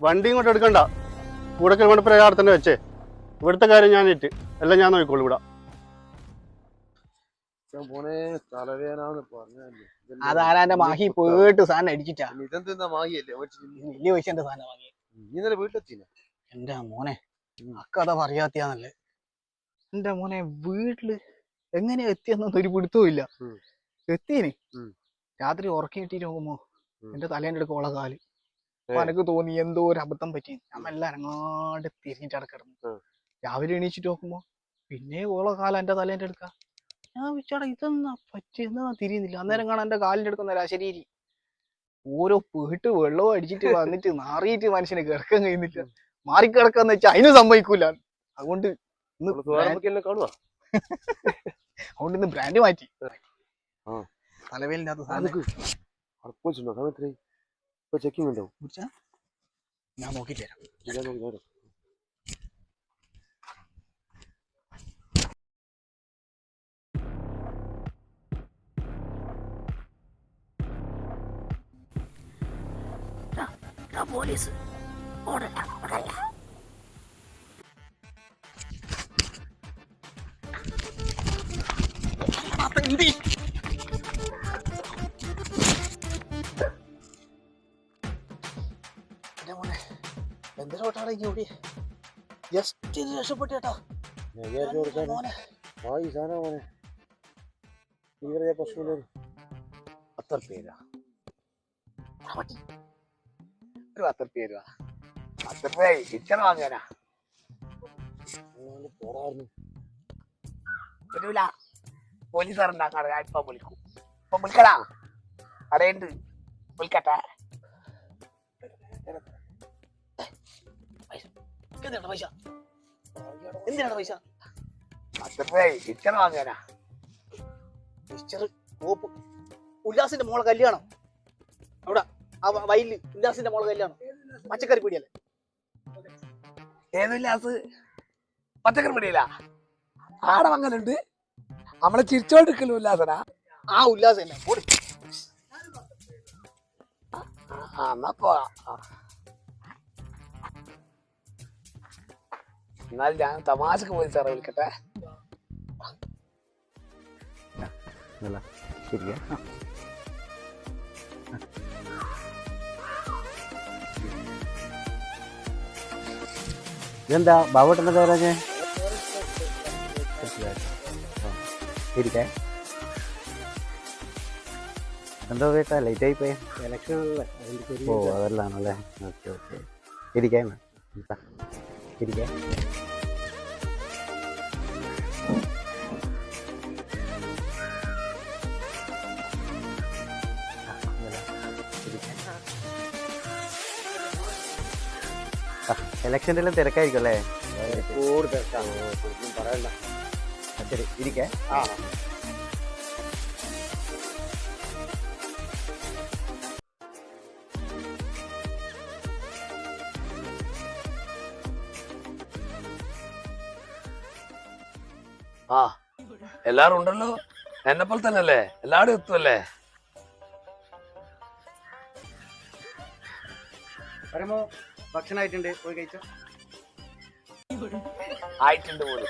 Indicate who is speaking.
Speaker 1: വണ്ടി ഇങ്ങോട്ട് എടുക്കണ്ട. കൂടെ മണപ്പുര അവിടെ തന്നെ വെച്ചേ. ഇവിടുത്തെ കാര്യം ഞാനിട്ട് എല്ലാം ഞാൻ നോക്കിക്കോളൂ. ഇവിടെ
Speaker 2: അതാരാന്റെ മാഹി പോയിട്ട് സാധനം അടിച്ചിട്ടാ. വലിയ പൈസ എന്റെ സാധനം വാങ്ങി. എന്റെ മോനെ അക്കഥ പറയാത്തയാന്നല്ലേ. എന്റെ മോനെ വീട്ടില് എങ്ങനെയാ എത്തിയെന്നൊന്നും ഒരു പിടുത്തവും ഇല്ല. എത്തിയേന് രാത്രി ഉറക്കി കിട്ടിട്ട് നോക്കുമ്പോ എന്റെ തലേന്റെ അടുക്ക് ഓള കാല്. അപ്പൊ എനിക്ക് തോന്നി എന്തോ ഒരു അബദ്ധം പറ്റി. ഞാൻ എല്ലാം അനങ്ങാണ്ട് തിരിഞ്ഞിട്ട് കിടന്നു. രാവിലെ എണീച്ചിട്ട് നോക്കുമ്പോ പിന്നെ ഓള കാല എന്റെ തലേന്റെ അടുക്ക. ഞാൻ വിളിച്ചാടാ ഇതെന്നാ പറ്റിയെന്നാ തിരിയുന്നില്ല. അന്നേരം കാണാൻ എന്റെ കാലിന്റെ അടുക്കുന്ന ശരീരി ഓരോ പേട്ട് വെള്ളവും അടിച്ചിട്ട് വന്നിട്ട് നാറിയിട്ട് മനുഷ്യന് കിടക്കാൻ കഴിയുന്നില്ല. മാറിക്കിടക്കാന്ന് വെച്ചാൽ അതിനും സമ്മതിക്കൂല. അതുകൊണ്ട് ഇന്ന് ബ്രാൻഡ് മാറ്റി. തലവേലിനകത്ത് ഞാൻ നോക്കിട്ട് തരാം. പോലീസ് ഓടല്ല ഓടല്ല. എന്തിനോട്ടാണ് ഓടി ജസ്റ്റ് രക്ഷപ്പെട്ടേട്ടാ. പേരാ ഒരു 10 രൂപ 10 രൂപ ഇച്ചണ വാങ്ങാനാ. പോലീസുകാരുണ്ടാക്കാണ്. ഞാൻ ഇപ്പൊ വിളിക്കും. ഇപ്പൊ വിളിക്കടാ. കടയുണ്ട് വിളിക്കട്ടെ. എന്തിനാണ് പൈസ? എന്തിനാണ് പൈസ? 10 രൂപ ഇച്ചണ വാങ്ങാനാ. ഉല്ലാസിന്റെ മോളെ കല്യാണം അവിടെ വയലില്. ഉല്ലാസിന്റെ മോളെ കല്യാണം പച്ചക്കറി പീടിയല്ലേ? ഏത് ഉല്ലാസ്? പച്ചക്കറി പീടിയല്ല. ആടെ വാങ്ങലുണ്ട്. നമ്മളെ ചിരിച്ചോണ്ടിരിക്കല്ലോ ഉല്ലാസനാ. ആ ഉല്ലാസ് തന്നെ. എന്നാൽ ഞാൻ തമാശക്ക് പോയി സാറേ വിളിക്കട്ടെ. ശരിയാ.
Speaker 3: ഇതെന്താ ബാബുട്ടൻ്റെ പേരഞ്ഞേ? ഇരിക്കേ എന്തോ കേട്ടാ ലേറ്റ് ആയി പോയി. ഓ അതെല്ലാണല്ലേ. Okay okay. ഇരിക്കേ ഇരിക്കേ. ഇലക്ഷൻ്റെ എല്ലാം തിരക്കായിരിക്കും അല്ലേ?
Speaker 1: പറയണ്ട.
Speaker 3: ശരി ഇരിക്കേ.
Speaker 4: എല്ലാരും ഉണ്ടല്ലോ. എന്നെപ്പോലെ തന്നെ അല്ലേ? എല്ലാവരും എത്തുമല്ലേ?
Speaker 3: വരുമ്പോ ഭക്ഷണമായിട്ടുണ്ട്. പോയി കഴിച്ചോ.
Speaker 4: ആയിട്ടുണ്ട് പോലും.